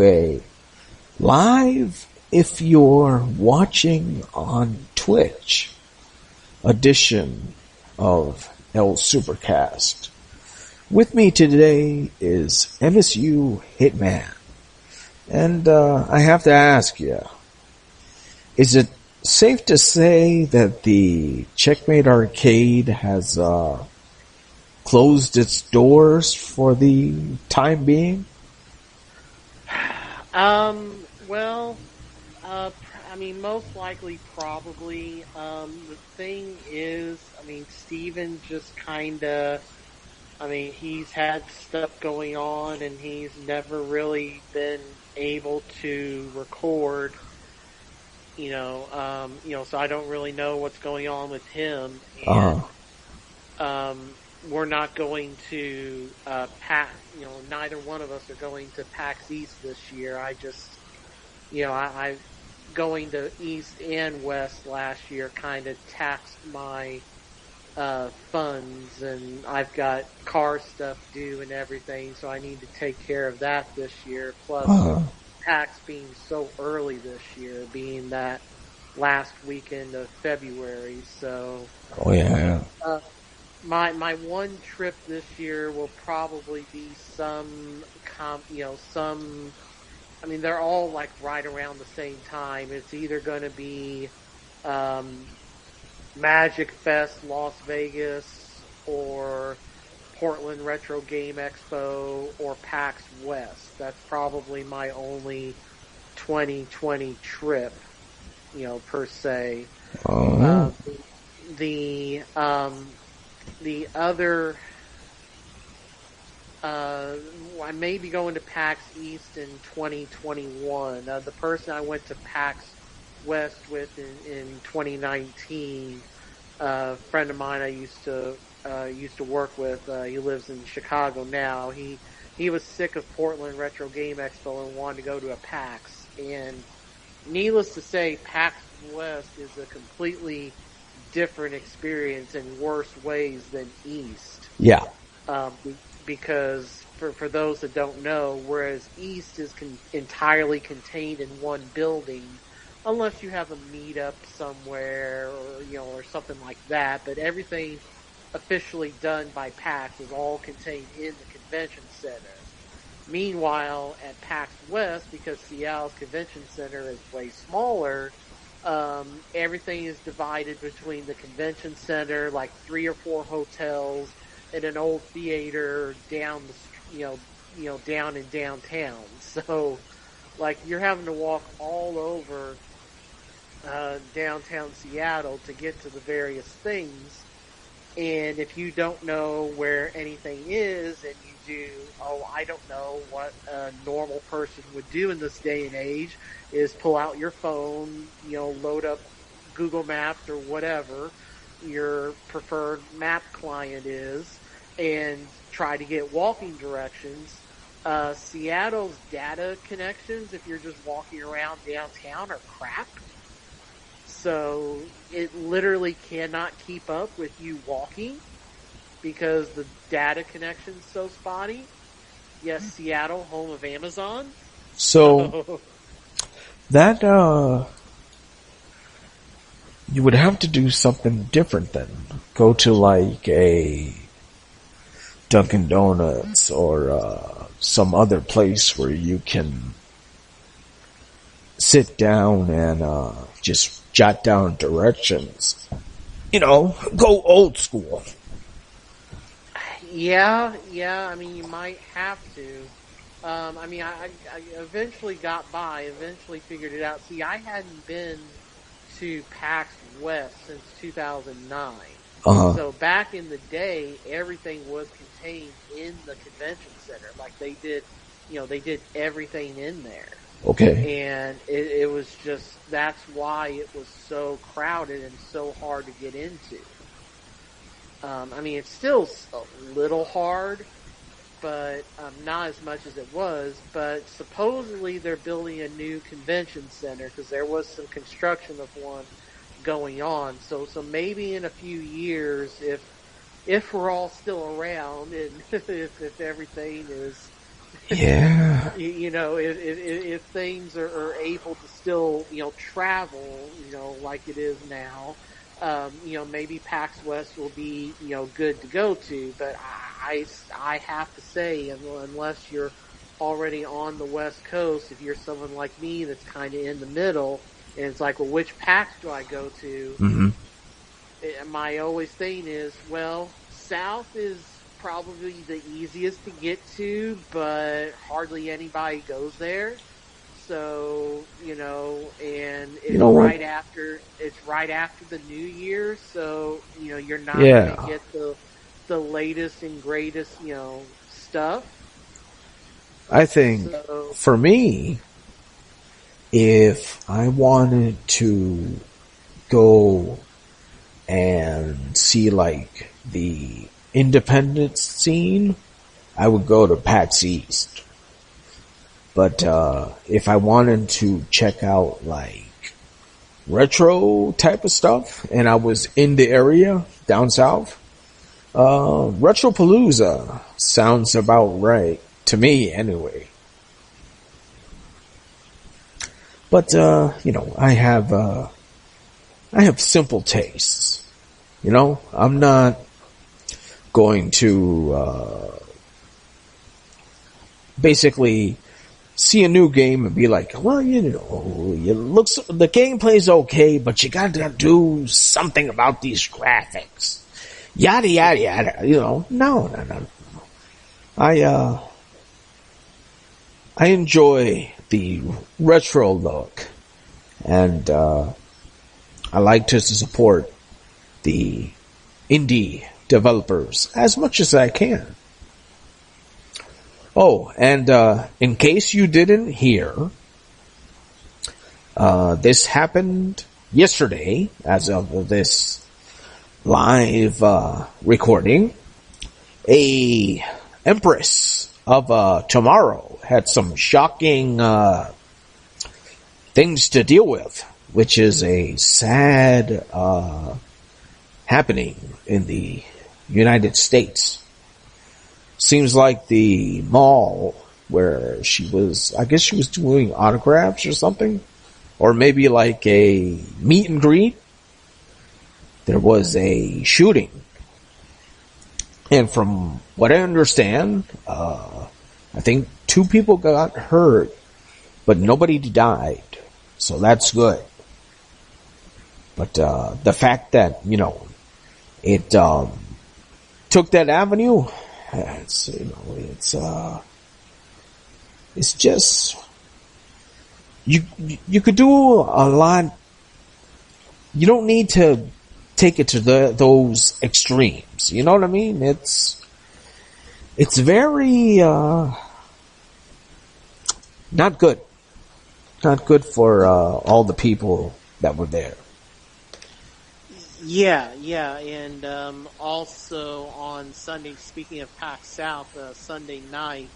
a live, if you're watching on Twitch, edition of El SuperCast. With me today is MSU Hitman. And I have to ask you, is it safe to say that the Checkmate Arcade has closed its doors for the time being? Most likely, probably. The thing is, Steven just he's had stuff going on and he's never really been able to record, so I don't really know what's going on with him. And, we're not going to, neither one of us are going to PAX East this year. I going to East and West last year kind of taxed my funds, and I've got car stuff due and everything, so I need to take care of that this year. Plus, PAX being so early this year, being that last weekend of February. So, my one trip this year will probably be they're all like right around the same time. It's either going to be Magic Fest Las Vegas or Portland Retro Game Expo or PAX West. That's probably my only 2020 trip, per se. The other, I may be going to PAX East in 2021. The person I went to PAX West with in 2019, a friend of mine I used to work with. He lives in Chicago now. He was sick of Portland Retro Game Expo and wanted to go to a PAX. And needless to say, PAX West is a completely different experience in worse ways than East. Yeah. Because for those that don't know, whereas East is entirely contained in one building, unless you have a meetup somewhere or something like that, but everything officially done by PAX is all contained in the convention center. Meanwhile, at PAX West, because Seattle's convention center is way smaller, everything is divided between the convention center, like 3 or 4 hotels, and an old theater down down in downtown. So, you're having to walk all over downtown Seattle to get to the various things. And if you don't know where anything is, and you do, I don't know what a normal person would do in this day and age, is pull out your phone, load up Google Maps or whatever your preferred map client is, and try to get walking directions. Seattle's data connections, if you're just walking around downtown, are crap. So it literally cannot keep up with you walking because the data connection's so spotty. Yes, Seattle, home of Amazon. So that you would have to do something different then. Go to like a Dunkin' Donuts or some other place where you can sit down and just jot down directions. Go old school. Yeah, you might have to. I eventually got by, eventually figured it out. See, I hadn't been to PAX West since 2009. So back in the day, everything was contained in the convention center. Like they did everything in there. Okay. And it was just, that's why it was so crowded and so hard to get into. It's still a little hard, but not as much as it was. But supposedly they're building a new convention center because there was some construction of one going on. So maybe in a few years, if we're all still around and if everything is Yeah. If things are able to still, travel, like it is now, maybe PAX West will be, good to go to. But I have to say, unless you're already on the West Coast, if you're someone like me that's kind of in the middle, and it's like, well, which PAX do I go to? Mm-hmm. My always thing is, well, South is probably the easiest to get to, but hardly anybody goes there. So, and You know what? it's right after the New Year, so, you're not Yeah. gonna get the latest and greatest, stuff. I think So, for me, if I wanted to go and see like the independent scene, I would go to PAX East. But if I wanted to check out like retro type of stuff and I was in the area down south, Retropalooza sounds about right to me anyway. But I have simple tastes. I'm not going to basically see a new game and be like, well, the gameplay's okay, but you gotta do something about these graphics. Yada yada yada. No. I enjoy the retro look, and I like to support the indie developers as much as I can. Oh, and in case you didn't hear, this happened yesterday as of this live recording. A Empress of Tomorrow had some shocking things to deal with, which is a sad happening in the United States. Seems like the mall where she was, I guess she was doing autographs or something, or maybe like a meet and greet. There was a shooting. And from what I understand, I think 2 people got hurt, but nobody died. So that's good. But the fact that, it took that avenue, it's just, you could do a lot. You don't need to take it to those extremes. You know what I mean? It's very not good. Not good for all the people that were there. yeah, and also on Sunday, speaking of PAX South, Sunday night,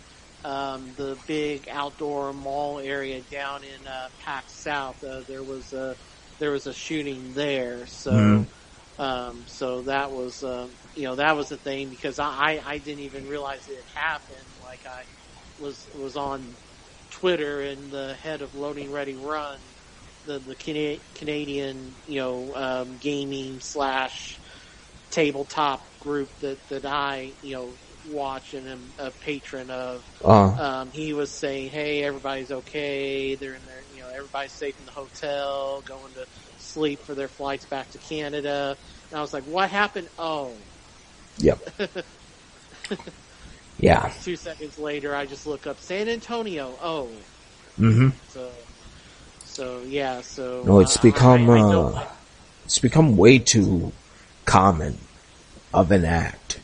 the big outdoor mall area down in PAX South, there was a shooting there, so so that was that was the thing, because I didn't even realize it happened. Like, I was on Twitter, and the head of Loading Ready Run, the Canadian gaming / tabletop group that I watch and am a patron of. He was saying, hey, everybody's okay, they're in their everybody's safe in the hotel, going to sleep for their flights back to Canada. And I was like, what happened? Oh, yep. Yeah. 2 seconds later, I just look up San Antonio. Oh. Mm-hmm. So yeah. So no, it's become it's become way too common of an act.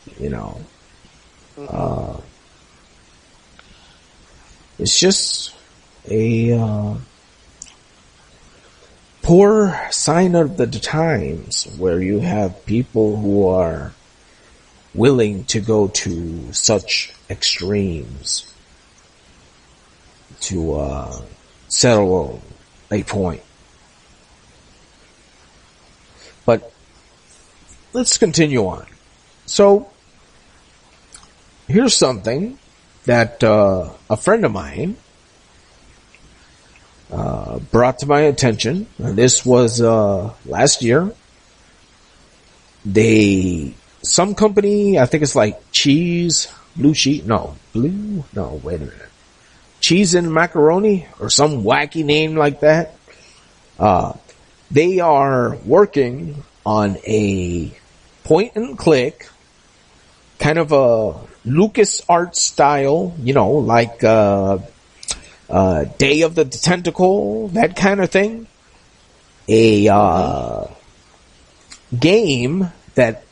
It's just a poor sign of the times where you have people who are willing to go to such extremes to settle a point. But let's continue on. So here's something that a friend of mine brought to my attention. And this was last year. Some company, I think it's like Cheese wait a minute. Cheese and Macaroni or some wacky name like that. They are working on a point and click, kind of a LucasArts style, like Day of the Tentacle, that kind of thing. A game that,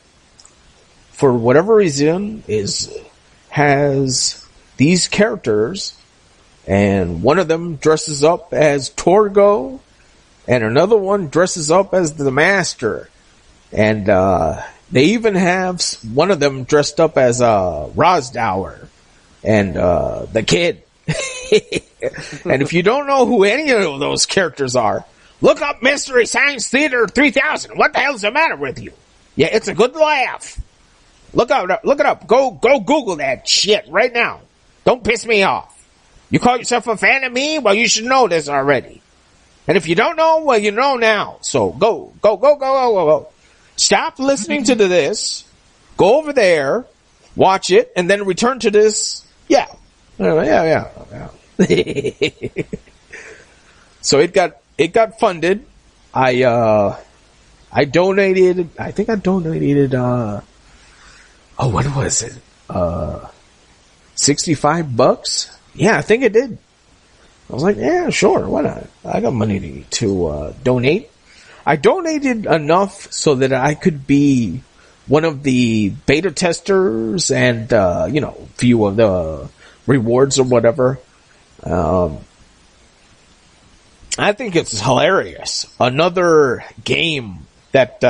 for whatever reason, has these characters, and one of them dresses up as Torgo, and another one dresses up as the Master, and they even have one of them dressed up as Rosdower and the Kid. And if you don't know who any of those characters are, look up Mystery Science Theater 3000. What the hell's the matter with you? Yeah, it's a good laugh. Look it up. Go Google that shit right now. Don't piss me off. You call yourself a fan of me? Well, you should know this already. And if you don't know, well, you know now. So go. Stop listening to this. Go over there, watch it, and then return to this. Yeah. So it got funded. I donated. I think I donated. What was it? $65. Yeah, I think it did. I was like, yeah, sure, why not? I got money to donate. I donated enough so that I could be one of the beta testers and, few of the rewards or whatever. I think it's hilarious. Another game that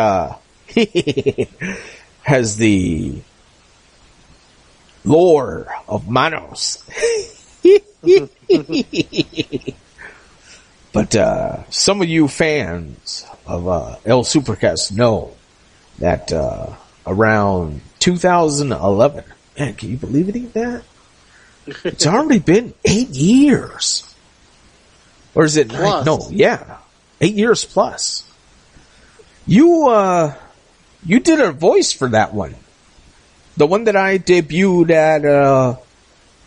has the lore of Manos. But some of you fans of El SuperCast know that around 2011, man, can you believe that? It's already been 8 years. Or is it 9? No, yeah. 8 years plus. You did a voice for that one. The one that I debuted at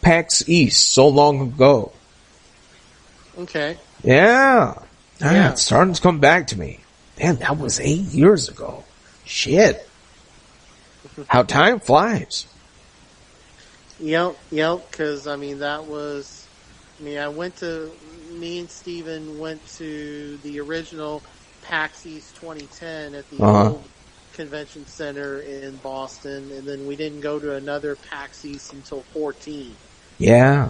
PAX East so long ago. Okay. Yeah. It's starting to come back to me. Man, that was 8 years ago. Shit. How time flies. Yep, because, that was... me and Steven went to the original PAX East 2010 at the old convention center in Boston, and then we didn't go to another PAX East until 14. Yeah.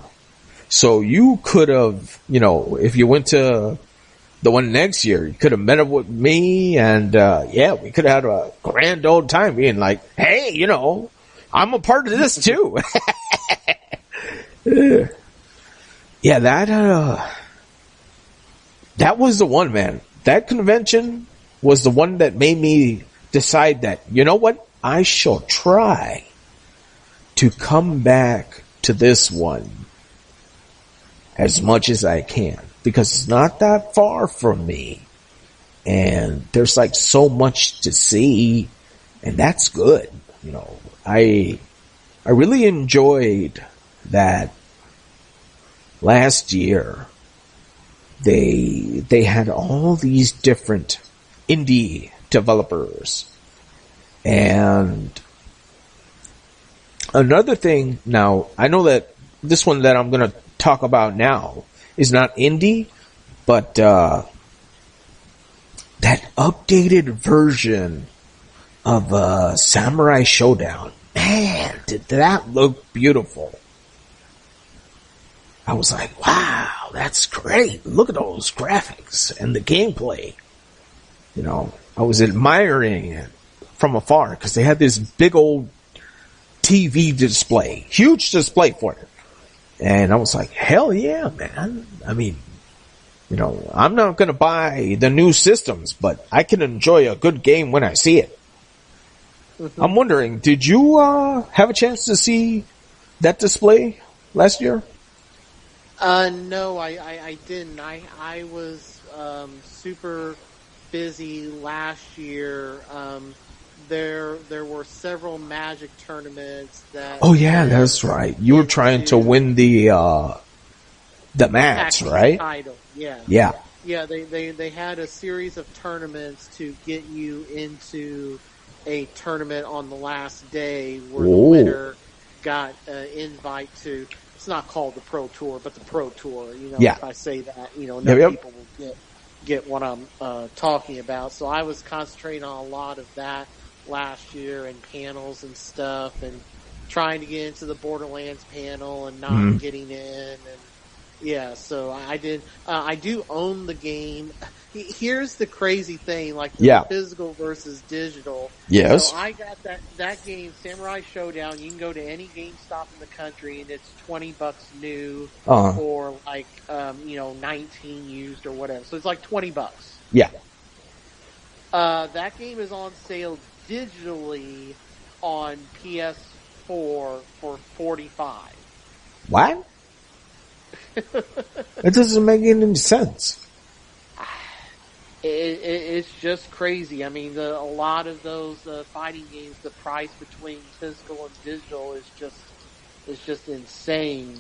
So you could have, if you went to the one next year, you could have met up with me, and we could have had a grand old time being like, hey, I'm a part of this too. Yeah, that was the one, man. That convention was the one that made me decide that, you know what? I shall try to come back to this one as much as I can, because it's not that far from me, and there's like so much to see, and that's good. I really enjoyed that last year. They had all these different indie developers. And another thing, now, I know that this one that I'm going to talk about now is not indie, but that updated version of Samurai Showdown, man, did that look beautiful. I was like, wow, that's great. Look at those graphics and the gameplay. I was admiring it from afar because they had this big old TV display, huge display for it. And I was like, hell yeah, man. I'm not going to buy the new systems, but I can enjoy a good game when I see it. Mm-hmm. I'm wondering, did you have a chance to see that display last year? No, I didn't. I was super busy last year. There were several Magic tournaments that Oh yeah, went that's right. You were trying to into win the match, right? title. Yeah. Yeah. Yeah, they had a series of tournaments to get you into a tournament on the last day where the Whoa. winner got an invite to, it's not called the Pro Tour, but the Pro Tour. You know, Yeah. if I say that, you know, Yep, enough yep. people will get what I'm talking about. So I was concentrating on a lot of that last year and panels and stuff and trying to get into the Borderlands panel and not getting in and yeah, so I did. I do own the game. Here's the crazy thing, like the physical versus digital. Yes. So I got that game, Samurai Showdown. You can go to any GameStop in the country, and it's $20 new for like 19 used or whatever. So it's like $20. Yeah. That game is on sale digitally on PS4 for $45. What? It doesn't make any sense. It's just crazy. I mean, a lot of those fighting games, the price between physical and digital is just insane.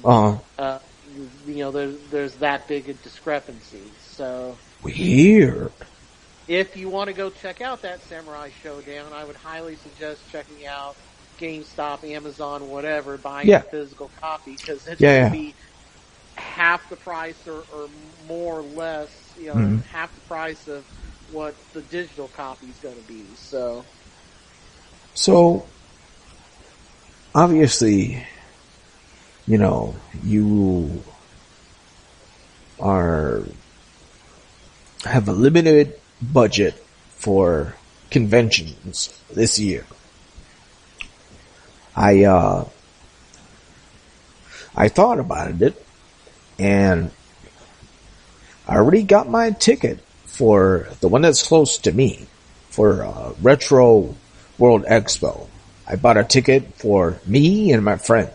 There's that big a discrepancy. So weird. If you want to go check out that Samurai Showdown, I would highly suggest checking out GameStop, Amazon, whatever, buying a physical copy because it's going to be half the price or more or less, half the price of what the digital copy is going to be. So obviously, you have a limited budget for conventions this year. I thought about it, and I already got my ticket for the one that's close to me for Retro World Expo. I bought a ticket for me and my friend.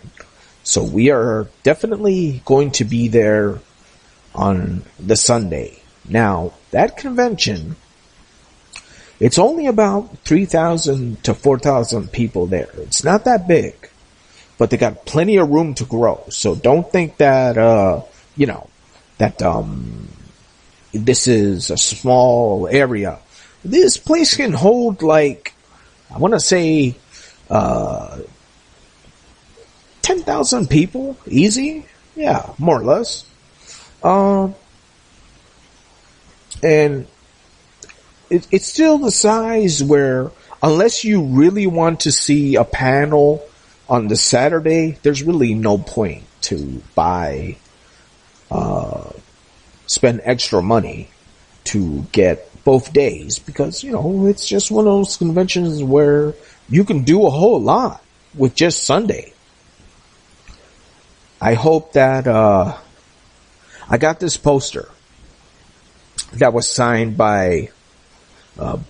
So we are definitely going to be there on the Sunday. Now, that convention, it's only about 3,000 to 4,000 people there. It's not that big, but they got plenty of room to grow. So don't think that, this is a small area. This place can hold like, I want to say, 10,000 people, easy. Yeah, more or less. And it's still the size where, unless you really want to see a panel on the Saturday, there's really no point to spend extra money to get both days because, it's just one of those conventions where you can do a whole lot with just Sunday. I hope that, I got this poster that was signed by,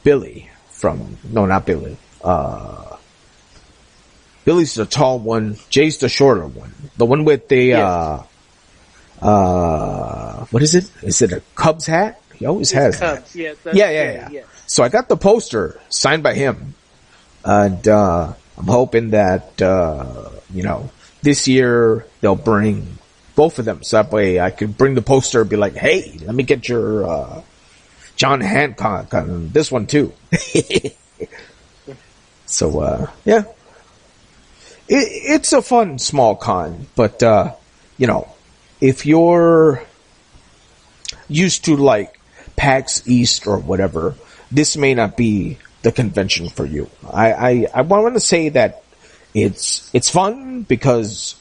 Billy not Billy. Billy's the tall one, Jay's the shorter one. The one with the, what is it? Is it a Cubs hat? He always has Cubs, that. Yeah. So I got the poster signed by him. And, I'm hoping that, this year they'll bring both of them. So that way I could bring the poster and be like, hey, let me get your, John Hancock on this one too. So, yeah. It's a fun small con, but, if you're used to like PAX East or whatever, this may not be the convention for you. I want to say that it's fun because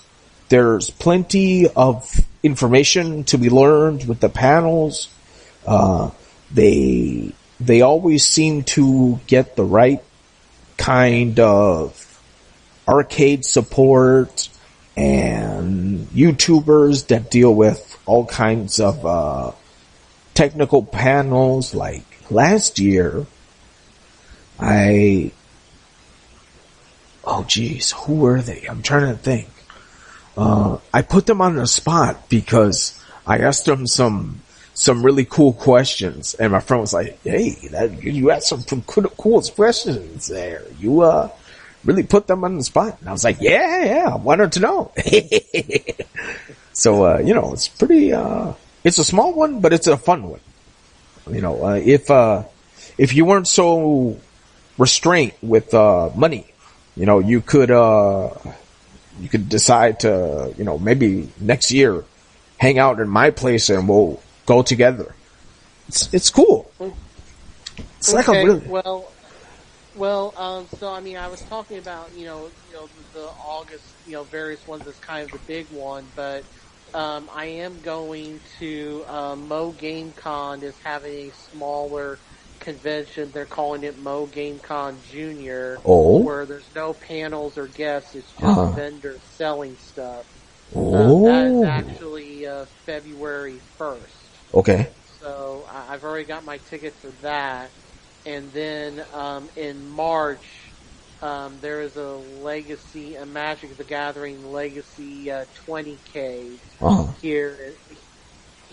there's plenty of information to be learned with the panels. They always seem to get the right kind of arcade support and YouTubers that deal with all kinds of technical panels. Like last year, who were they? I'm trying to think. I put them on the spot because I asked them some really cool questions, and my friend was like, "Hey, you had some cool questions there. You really put them on the spot." And I was like, "Yeah, I wanted to know." So it's pretty. It's a small one, but it's a fun one. If you weren't so restrained with money, you could decide to maybe next year hang out in my place and we'll go together. It's cool. It's okay, like a really so I mean, I was talking about the August various ones as kind of the big one, but I am going to Mo Game Con is having a smaller convention. They're calling it Mo Game Con Junior, where there's no panels or guests. It's just vendors selling stuff. That is actually February 1st. Okay. So I've already got my ticket for that. And then in March, there is a Magic the Gathering Legacy 20K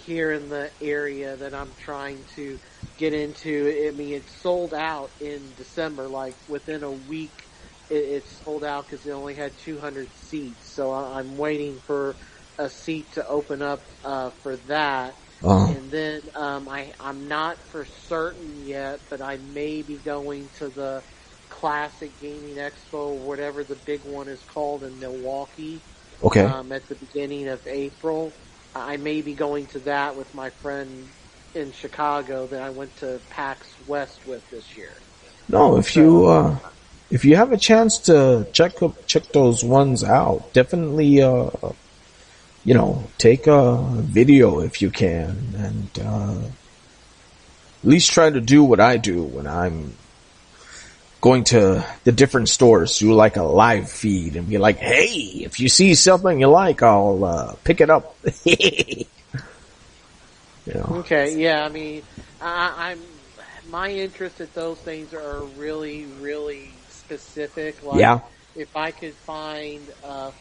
here in the area that I'm trying to get into. I mean, it sold out in December. Like within a week, it sold out because it only had 200 seats. So I'm waiting for a seat to open up for that. And then I'm not for certain yet, but I may be going to the Classic Gaming Expo, whatever the big one is called in Milwaukee. Okay. At the beginning of April. I may be going to that with my friend in Chicago that I went to PAX West with this year. No, if you have a chance to check those ones out, definitely take a video if you can, and at least try to do what I do when I'm going to the different stores, do like a live feed and be like, "Hey, if you see something you like, I'll pick it up." Okay, yeah, I mean, I'm my interest at those things are really, really specific. Like, if I could find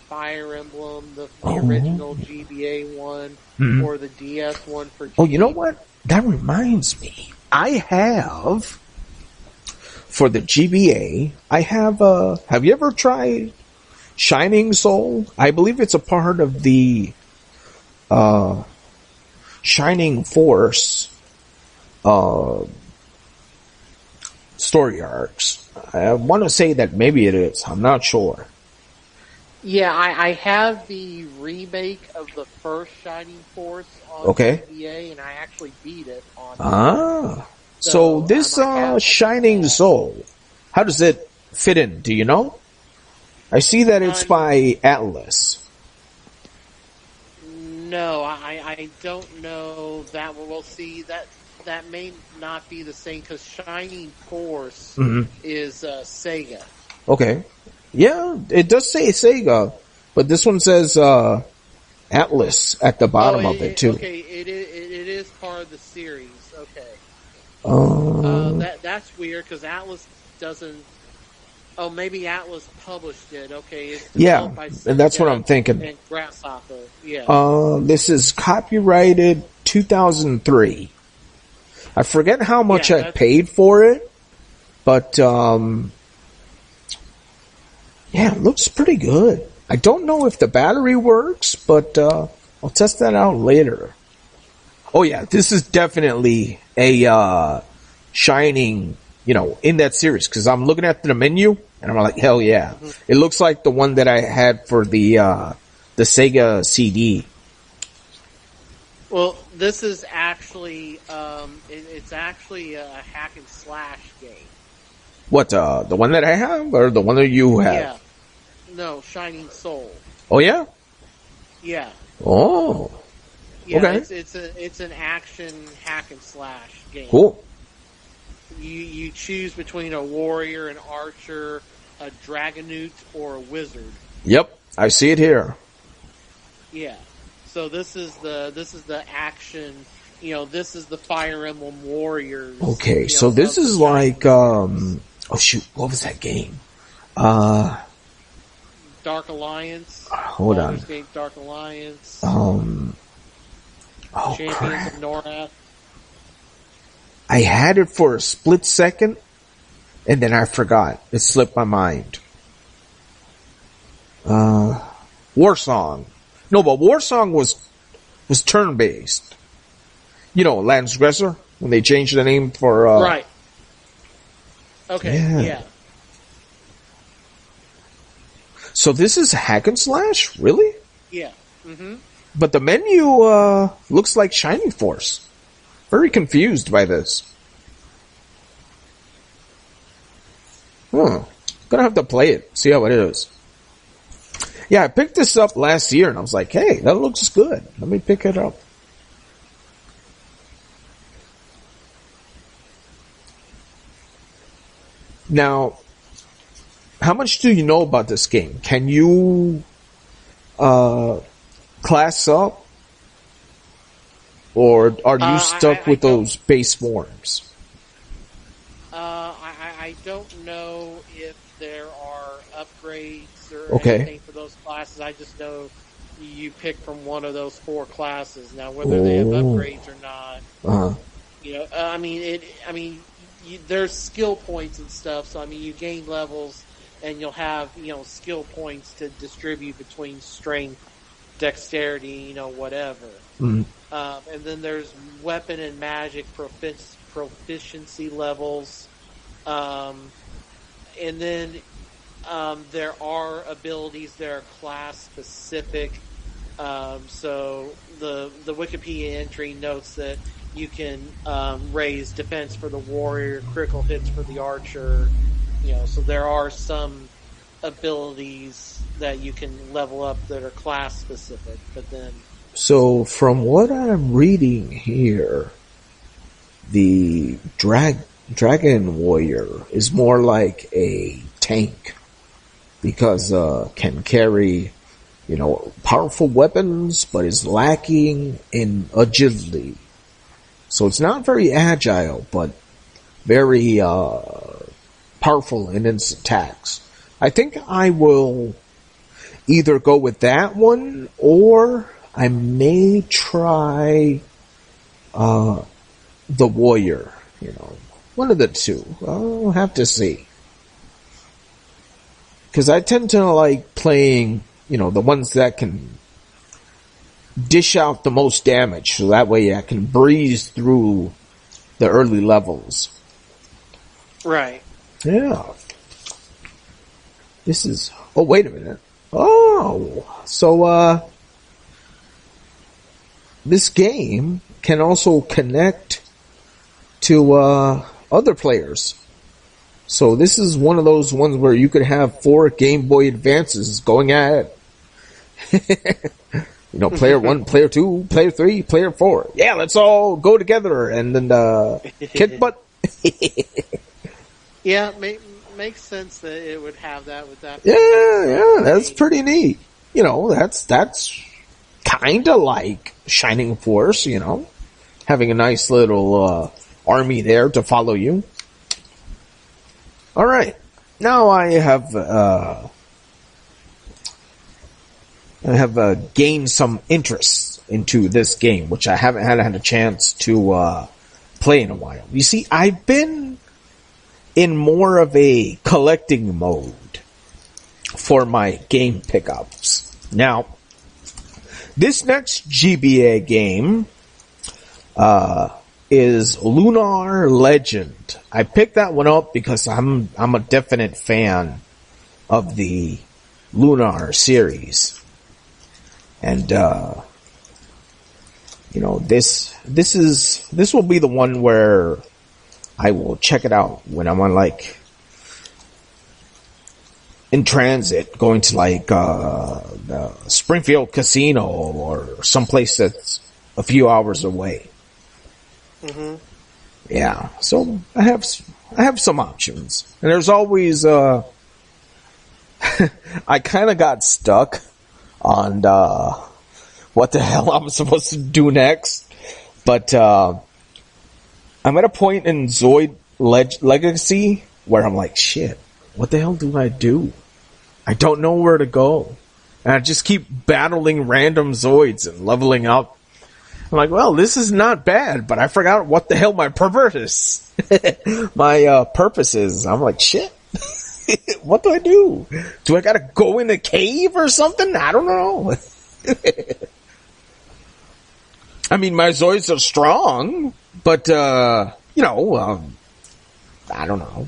Fire Emblem, the original GBA one, or the DS one for Oh, you know what? That reminds me. I have, for the GBA, I have you ever tried Shining Soul? I believe it's a part of the Shining Force story arcs. I want to say that maybe it is. I'm not sure. Yeah, I have the remake of the first Shining Force on GBA, and I actually beat it on So this Shining Soul, how does it fit in? Do you know? I see that it's by Atlas. No, I don't know that one. We'll see that may not be the same because Shining Force is Sega. Okay. Yeah, it does say Sega, but this one says Atlas at the bottom of it too. Okay, it is part of the series. Okay. That's weird because Atlas doesn't. Oh, maybe Atlas published it. Okay. It's by Sega and that's what I'm thinking. And Grasshopper. Yeah. This is copyrighted 2003. I forget how much I paid for it, but it looks pretty good. I don't know if the battery works, but I'll test that out later. Oh yeah, this is definitely a Shining, in that series, because I'm looking at the menu and I'm like, hell yeah. It looks like the one that I had for the Sega CD. Well, this is actually it's actually a hack and slash game. What, the one that I have or the one that you have? Yeah. No, Shining Soul. Oh yeah? Yeah. Oh. Yeah, okay. It's an action hack and slash game. Cool. You choose between a warrior, an archer, a dragonoot, or a wizard. Yep, I see it here. Yeah. So this is the action. This is the Fire Emblem Warriors. Okay, so this is like oh shoot, what was that game? Dark Alliance. Hold on. Baldur's Gate Dark Alliance. Oh, Champions crap. of Norath. I had it for a split second, and then I forgot. It slipped my mind. Warsong. No, but Warsong was turn-based. You know, Transgressor, when they changed the name for... Right. Okay, yeah. So this is hack and slash? Really? Yeah. Mm-hmm. But the menu looks like Shining Force. Very confused by this. Gonna have to play it, see how it is. Yeah, I picked this up last year and I was like, hey, that looks good. Let me pick it up. Now, how much do you know about this game? Can you class up? Or are you stuck with those base forms? I don't know if there are upgrades or anything for those classes. I just know you pick from one of those 4 classes. Now, whether they have upgrades or not, you know, there's skill points and stuff. So, I mean, you gain levels and you'll have, you know, skill points to distribute between strength, dexterity, you know, whatever. And then there's weapon and magic proficiency levels. And then there are abilities that are class specific. So the Wikipedia entry notes that you can raise defense for the warrior, critical hits for the archer. You know, so there are some abilities that you can level up that are class specific. But then, so from what I'm reading here, the Dragon Warrior is more like a tank because can carry, you know, powerful weapons, but is lacking in agility. So it's not very agile, but very powerful in its attacks. I think I will either go with that one, or I may try the Warrior. You know, one of the two. I'll have to see. Because I tend to like playing, you know, the ones that can dish out the most damage, so that way I can breeze through the early levels. right. Yeah. This is... Oh, wait a minute. Oh! So, this game can also connect to, other players. So this is one of those ones where you could have 4 Game Boy Advances going at it. You know, player 1, player 2, player 3, player 4. Yeah, let's all go together and then, kick butt. Yeah, makes sense that it would have that with that. Yeah, that's pretty neat. You know, that's kinda like Shining Force, you know. Having a nice little, army there to follow you. Alright. Now I have gained some interest into this game, which I haven't had a chance to play in a while. You see, I've been in more of a collecting mode for my game pickups. Now, this next GBA game is Lunar Legend. I picked that one up because I'm a definite fan of the Lunar series. And you know, this will be the one where I will check it out when I'm on like in transit, going to like the Springfield Casino or someplace that's a few hours away. Mm-hmm. Yeah, so I have some options, and there's always I kind of got stuck on what the hell I'm supposed to do next, but I'm at a point in Zoid Legacy where I'm like, shit, what the hell do I do? I don't know where to go. And I just keep battling random Zoids and leveling up. I'm like, well, this is not bad, but I forgot what the hell my purpose is. My purpose is. I'm like, shit. What do I do? Do I gotta go in a cave or something? I don't know. I mean, my Zoids are strong, but, I don't know.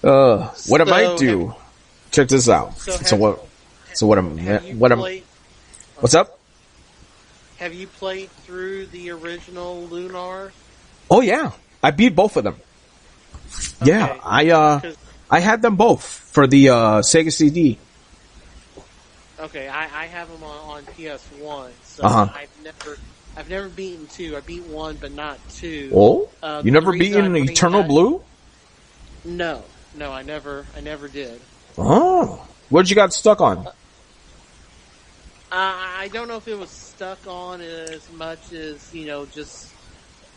What I might do, check this out. What's up? Have you played through the original Lunar? Oh yeah, I beat both of them. Okay. Yeah, I had them both for the Sega CD. Okay, I have them on PS1, so I've never beaten 2. I beat 1, but not 2. Oh, you never beaten Eternal Blue? No, I never did. Oh, what'd you got stuck on? I don't know if it was stuck on as much as, just,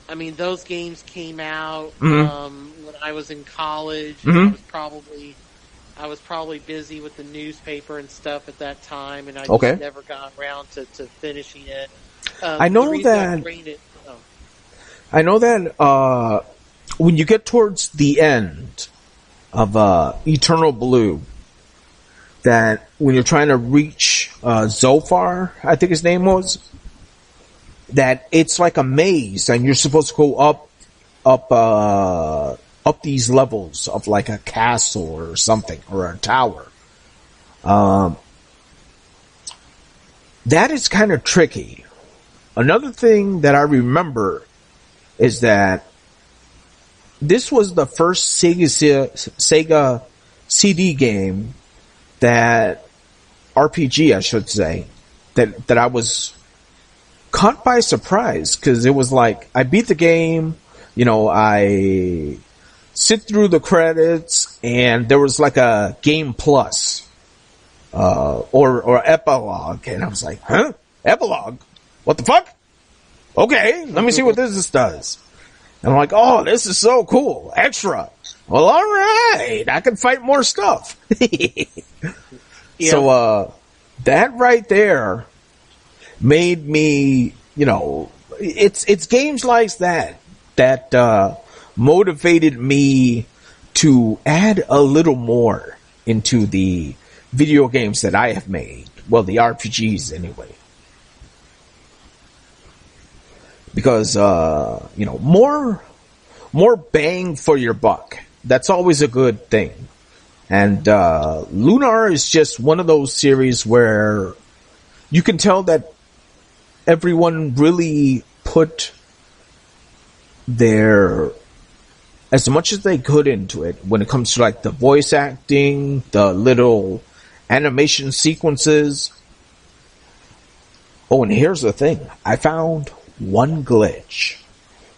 I mean, those games came out when I was in college. Mm-hmm. I was probably busy with the newspaper and stuff at that time, and I just never got around to finishing it. I know that when you get towards the end of Eternal Blue, that when you're trying to reach Zophar, I think his name was, that it's like a maze, and you're supposed to go up these levels of like a castle or something, or a tower. That is kind of tricky. Another thing that I remember is that this was the first Sega CD game RPG, I should say, that I was caught by surprise, because it was like, I beat the game, I sit through the credits, and there was like a Game Plus, or epilogue, and I was like, huh? Epilogue? What the fuck? Okay, let me see what this does. And I'm like, oh, this is so cool. Extra. Well, alright, I can fight more stuff. Yeah. So, that right there made me, it's games like that motivated me to add a little more into the video games that I have made. Well, the RPGs anyway. Because, more bang for your buck. That's always a good thing. And, Lunar is just one of those series where you can tell that everyone really put as much as they could into it when it comes to like the voice acting, the little animation sequences. Oh, and here's the thing. I found one glitch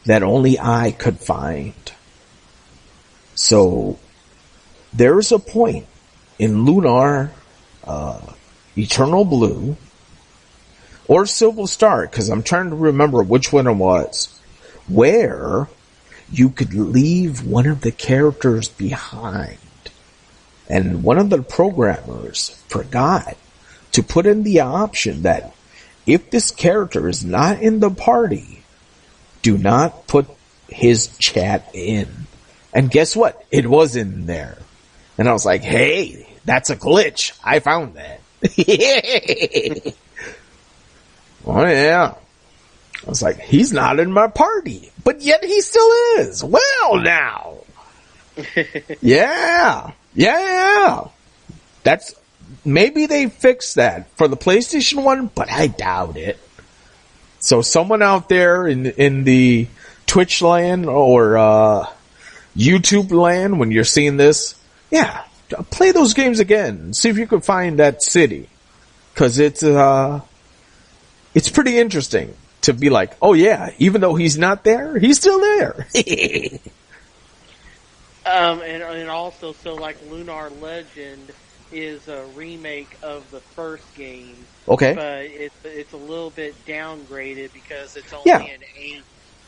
that only I could find. So, there's a point in Lunar, Eternal Blue, or Silver Star, because I'm trying to remember which one it was, where you could leave one of the characters behind. And one of the programmers forgot to put in the option that if this character is not in the party, do not put his chat in. And guess what? It was in there. And I was like, hey, that's a glitch. I found that. Oh yeah. I was like, he's not in my party, but yet he still is. Well now. Yeah. That's, maybe they fixed that for the PlayStation 1, but I doubt it. So someone out there in the Twitch land or YouTube land, when you're seeing this, yeah, play those games again. See if you can find that city. 'Cause it's pretty interesting to be like, oh yeah, even though he's not there, he's still there. And also, so like Lunar Legend is a remake of the first game. Okay. But it's a little bit downgraded because it's only an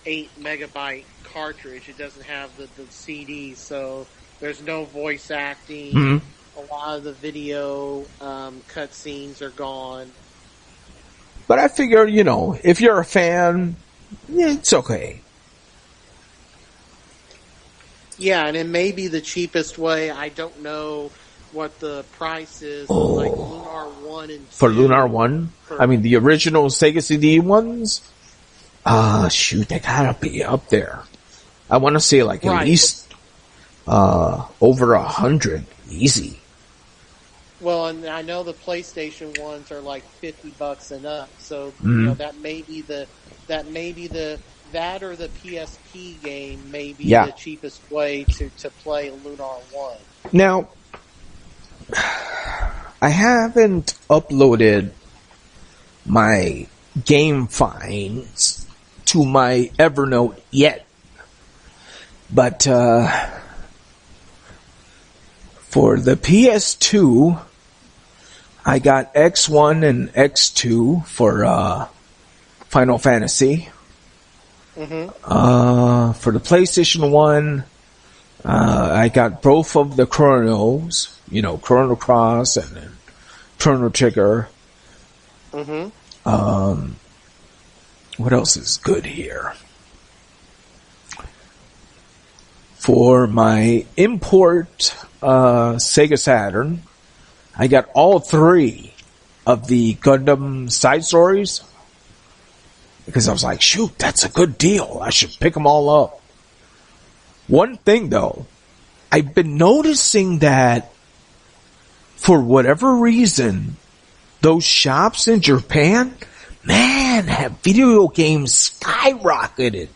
8 megabyte cartridge. It doesn't have the CD, so There's no voice acting. Mm-hmm. A lot of the video cutscenes are gone. But I figure, if you're a fan, it's okay. Yeah, and it may be the cheapest way. I don't know what the price is for like Lunar 1 and 2. For Lunar 1? The original Sega CD ones? Shoot, they gotta be up there. I want to say at least over 100. Easy. Well, and I know the PlayStation ones are like $50 and up, so that may be the or the PSP game may be the cheapest way to play Lunar 1. Now, I haven't uploaded my game finds to my Evernote yet, but for the PS2, I got X1 and X2 for Final Fantasy. Mm-hmm. For the PlayStation 1, I got both of the Chronos, Chrono Cross and then Chrono Trigger. Mm-hmm. What else is good here? For my import Sega Saturn, I got all 3 of the Gundam side stories. Because I was like, shoot, that's a good deal. I should pick them all up. One thing, though, I've been noticing that for whatever reason, those shops in Japan, man, have video games skyrocketed.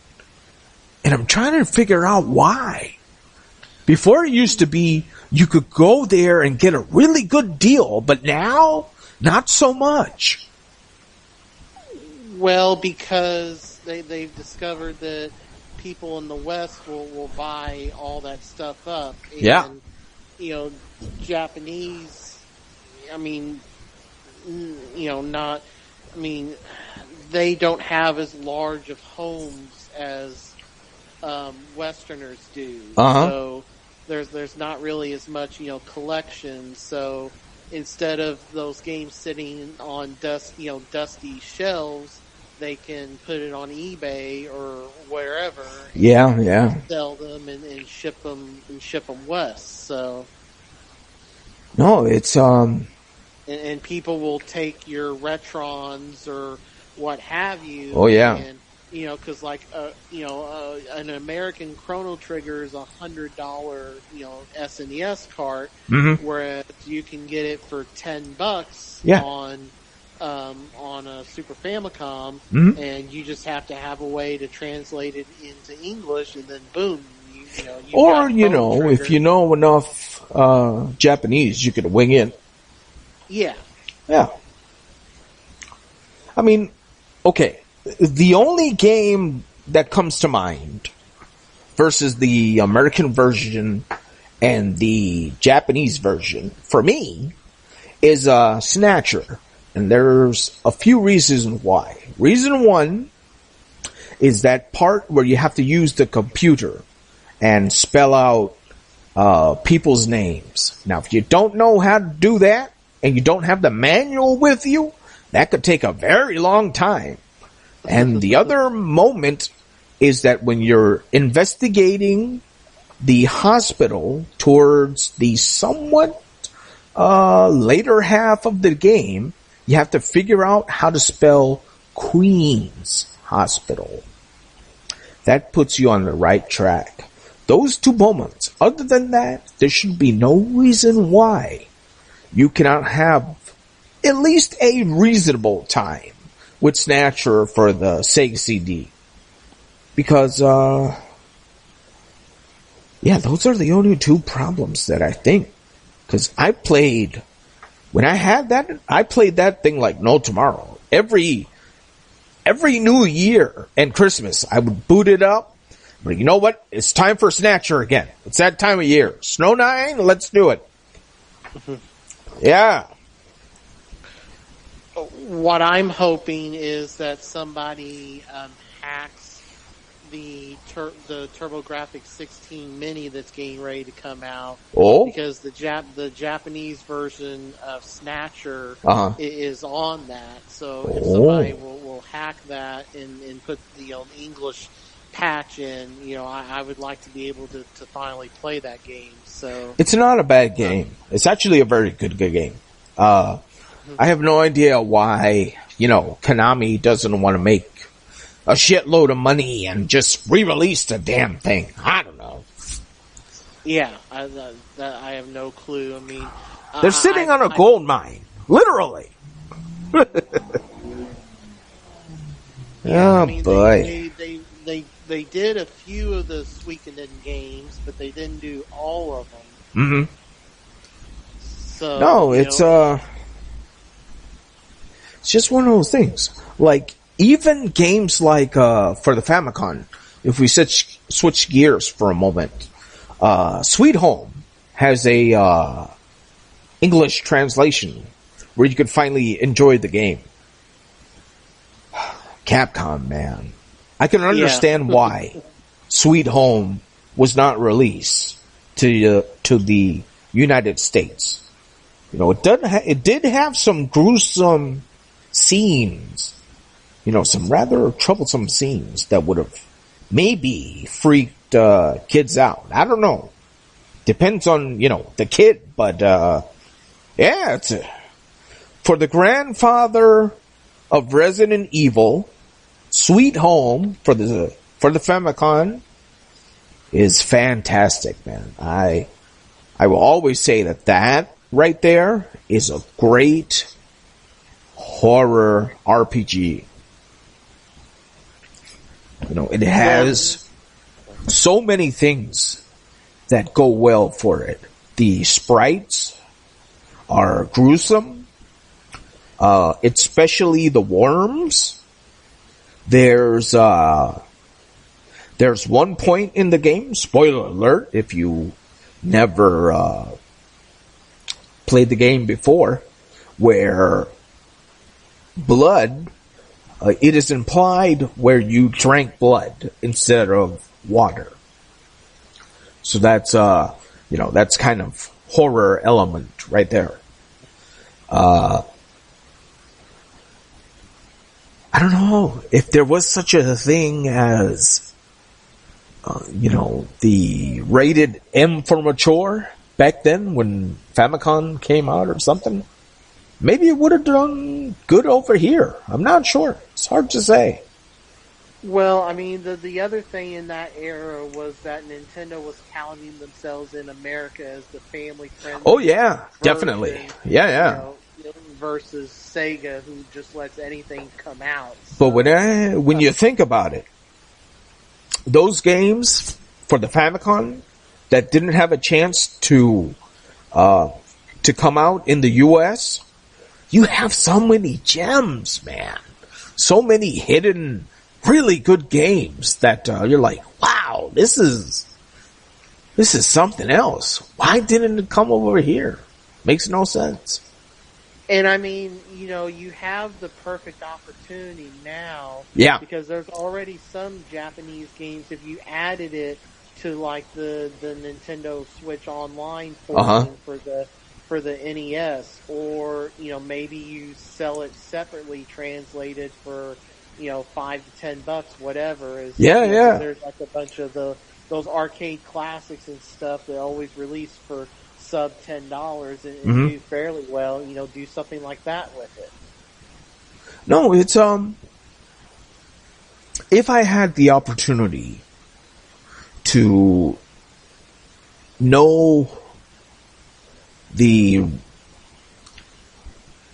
And I'm trying to figure out why. Before it used to be, you could go there and get a really good deal, but now, not so much. Well, because they've discovered that people in the West will buy all that stuff up. And, Japanese, they don't have as large of homes as Westerners do. So there's not really as much, collection. So instead of those games sitting on dusty shelves, they can put it on eBay or wherever. Sell them and ship them west. So no, it's and people will take your Retrons or what have you. Oh yeah. And because an American Chrono Trigger is $100, SNES cart, whereas you can get it for $10 on a Super Famicom, and you just have to have a way to translate it into English, and then boom, if you know enough Japanese, you could wing it. Yeah. Okay. The only game that comes to mind versus the American version and the Japanese version, for me, is Snatcher. And there's a few reasons why. Reason 1 is that part where you have to use the computer and spell out people's names. Now, if you don't know how to do that, and you don't have the manual with you, that could take a very long time. And the other moment is that when you're investigating the hospital towards the somewhat later half of the game, you have to figure out how to spell Queen's Hospital. That puts you on the right track. Those 2 moments. Other than that, there should be no reason why you cannot have at least a reasonable time with Snatcher for the Sega CD. Because, those are the only 2 problems that I think. Because when I had that, I played that thing like no tomorrow. Every New Year and Christmas, I would boot it up. But you know what? It's time for Snatcher again. It's that time of year. Snow 9, let's do it. Yeah. What I'm hoping is that somebody hacks the TurboGrafx 16 Mini that's getting ready to come out. Oh, because the Japanese version of Snatcher is on that. So if somebody will hack that and put the English patch in, I would like to be able to finally play that game. So it's not a bad game. It's actually a very good game. I have no idea why, Konami doesn't want to make a shitload of money and just re-release the damn thing. I don't know. Yeah, I have no clue. I mean, they're sitting on a gold mine, literally. Yeah, boy. They did a few of the Suikoden games, but they didn't do all of them. Mm-hmm. So no, it's just one of those things. Like even games like for the Famicom, if we switch gears for a moment, Sweet Home has a English translation where you could finally enjoy the game. Capcom, man. I can understand why Sweet Home was not released to the United States. It did have some gruesome scenes, some rather troublesome scenes that would have maybe freaked kids out. I don't know. Depends on, the kid, but it's for the grandfather of Resident Evil, Sweet Home for the Famicom is fantastic, man. I will always say that right there is a great horror RPG. It has so many things that go well for it. The sprites are gruesome, especially the worms. There's one point in the game, spoiler alert, if you never played the game before, where blood, it is implied where you drank blood instead of water. So that's, that's kind of horror element right there. I don't know if there was such a thing as, the rated M for mature back then when Famicom came out or something. Maybe it would have done good over here. I'm not sure. It's hard to say. Well, I mean, the other thing in that era was that Nintendo was touting themselves in America as the family-friendly. Oh, yeah. Definitely. Yeah. Versus Sega, who just lets anything come out. So. But when you think about it, those games for the Famicom that didn't have a chance to come out in the U.S., you have so many gems, man. So many hidden, really good games that you're like, wow, this is something else. Why didn't it come over here? Makes no sense. And I mean, you have the perfect opportunity now. Yeah. Because there's already some Japanese games. If you added it to like the Nintendo Switch Online portion for the NES, or maybe you sell it separately, translated for $5 to $10, whatever. There's like a bunch of those arcade classics and stuff that always release for sub $10 and do fairly well. Do something like that with it. No, it's if I had the opportunity to know the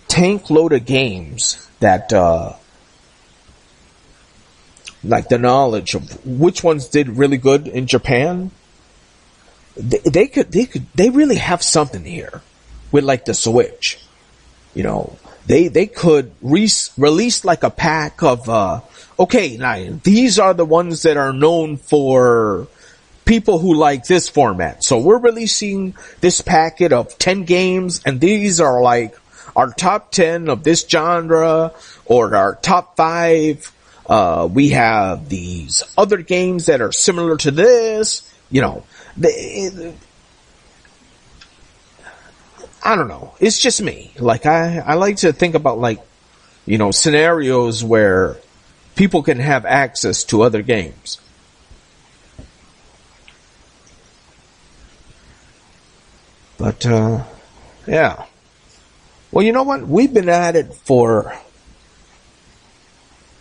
tank load of games that like the knowledge of which ones did really good in Japan, they really have something here with like the Switch. They could release like a pack of okay, now these are the ones that are known for people who like this format. So we're releasing this packet of 10 games, and these are like our top 10 of this genre, or our top 5 We have these other games that are similar to this. You know, I don't know. It's just me. Like, I like to think about, like, you know, scenarios where people can have access to other games. But, yeah. Well, you know what? We've been at it for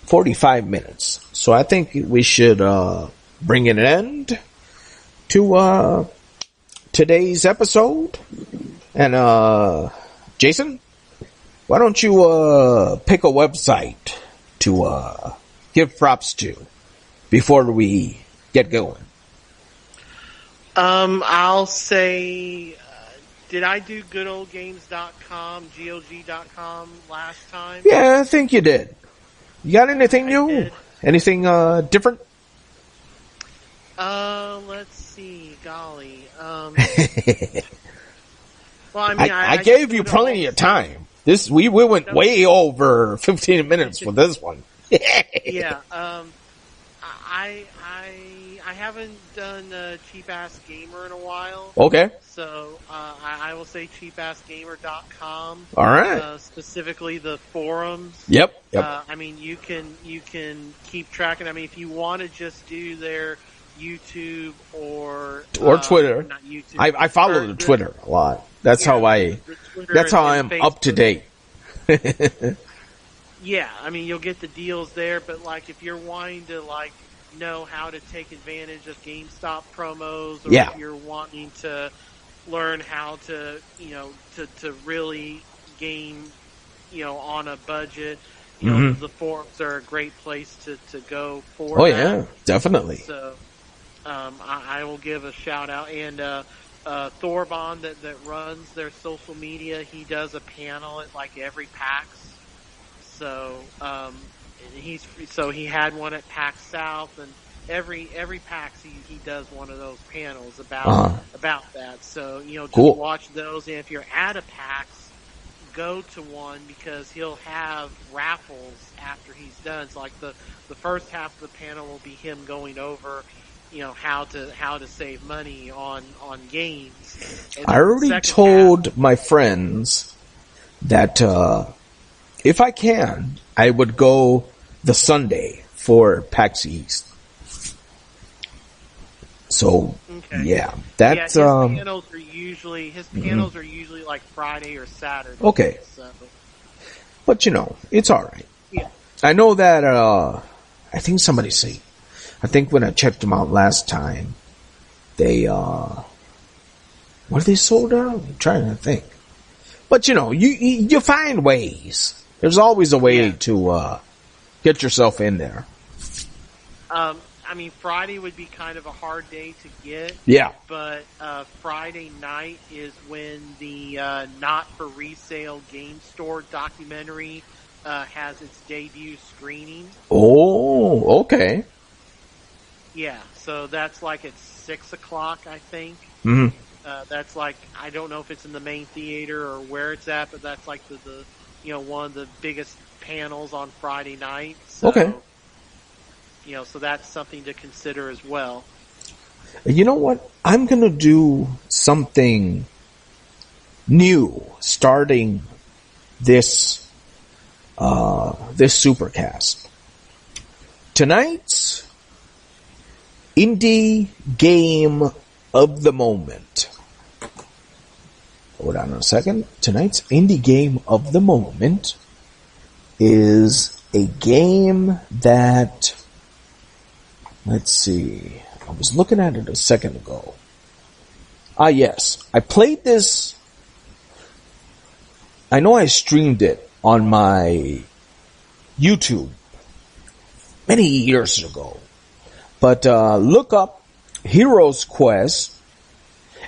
45 minutes. So I think we should bring an end to today's episode. And Jason, why don't you pick a website to give props to before we get going? I'll say, did I do goodoldgames.com, GOG.com last time? Yeah, I think you did. You got anything new? Anything different? Let's see. Golly. Well, I mean, I gave you plenty of time. We went way over 15 minutes for this one. Yeah. I haven't done Cheap Ass Gamer in a while. Okay. So I will say cheapassgamer.com. All right. Specifically the forums. Yep. I mean, you can keep tracking. I mean, if you want to just do their YouTube or Twitter. Not YouTube. I follow the Twitter a lot. That's how I'm Facebook. up to date. Yeah, I mean, you'll get the deals there, but like if you're wanting to like know how to take advantage of GameStop promos, or if you're wanting to learn how to, you know, to really game, you know, on a budget, you know, the forums are a great place to go for that. Yeah, definitely. So I will give a shout out. And Thorbon that runs their social media, he does a panel at like every PAX. So he had one at PAX South, and every PAX he does one of those panels about that. So, you know, just watch those, and if you're at a PAX, go to one, because he'll have raffles after he's done. So like the first half of the panel will be him going over, you know, how to save money on games. And I already told my friends that if I can, I would go the Sunday for PAX East. So yeah, that's his panels are usually like Friday or Saturday. Okay, so. But you know, it's all right. Yeah, I know that. I think somebody said. I think when I checked them out last time, they what are they sold out? I'm trying to think. But you know, you find ways. There's always a way to get yourself in there. I mean, Friday would be kind of a hard day to get. Yeah. But Friday night is when the Not for Resale Game Store documentary has its debut screening. Oh, okay. Yeah, so that's like at 6 o'clock, I think. Mm-hmm. That's like, I don't know if it's in the main theater or where it's at, but that's like the you know, one of the biggest panels on Friday night. So, okay. You know, so that's something to consider as well. You know what? I'm going to do something new starting this SuperCast. Tonight's indie game of the moment. Hold on a second. Tonight's indie game of the moment is a game that, let's see, I was looking at it a second ago. Yes, I played this, I know I streamed it on my YouTube many years ago. But look up Heroes Quest,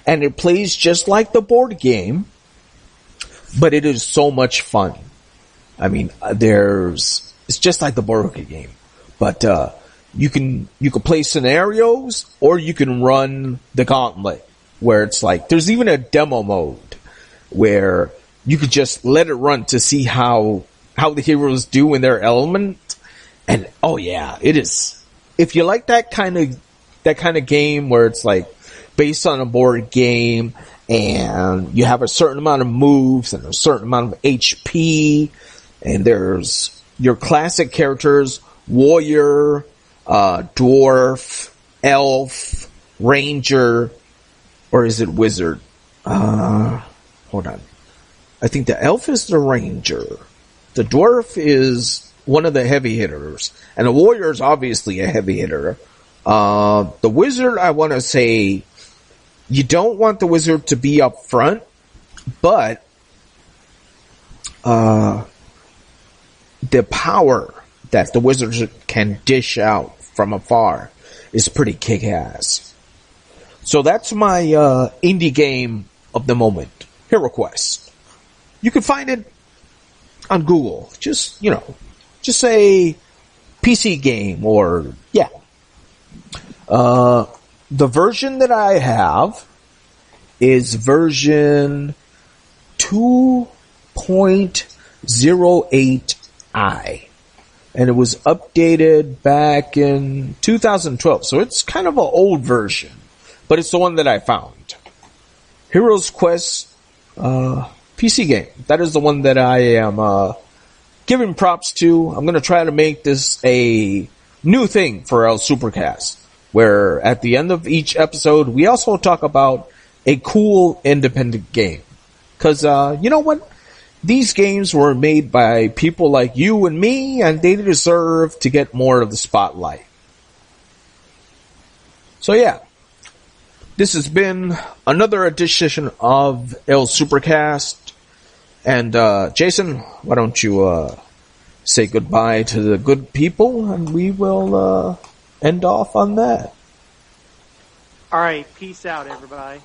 and it plays just like the board game, but it is so much fun. I mean, it's just like the board game, but you can play scenarios, or you can run the gauntlet, where it's like there's even a demo mode where you could just let it run to see how the heroes do in their element. And oh yeah, it is. If you like that kind of game where it's like based on a board game and you have a certain amount of moves and a certain amount of HP, and there's your classic characters, warrior, dwarf, elf, ranger, or is it wizard? Hold on. I think the elf is the ranger. The dwarf is one of the heavy hitters. And the warrior is obviously a heavy hitter. The wizard, I want to say, you don't want the wizard to be up front, but the power that the wizard can dish out from afar is pretty kick-ass. So that's my indie game of the moment, Hero Quest. You can find it on Google. Just say PC game or, yeah. The version that I have is version 2.08i. And it was updated back in 2012. So it's kind of an old version. But it's the one that I found. Heroes Quest PC game. That is the one that I am giving props to. I'm going to try to make this a new thing for our SuperCast, where at the end of each episode, we also talk about a cool independent game. Because, you know what? These games were made by people like you and me, and they deserve to get more of the spotlight. So yeah. This has been another edition of El SuperCast. And, Jason, why don't you, say goodbye to the good people, and we will, end off on that. All right. Peace out, everybody.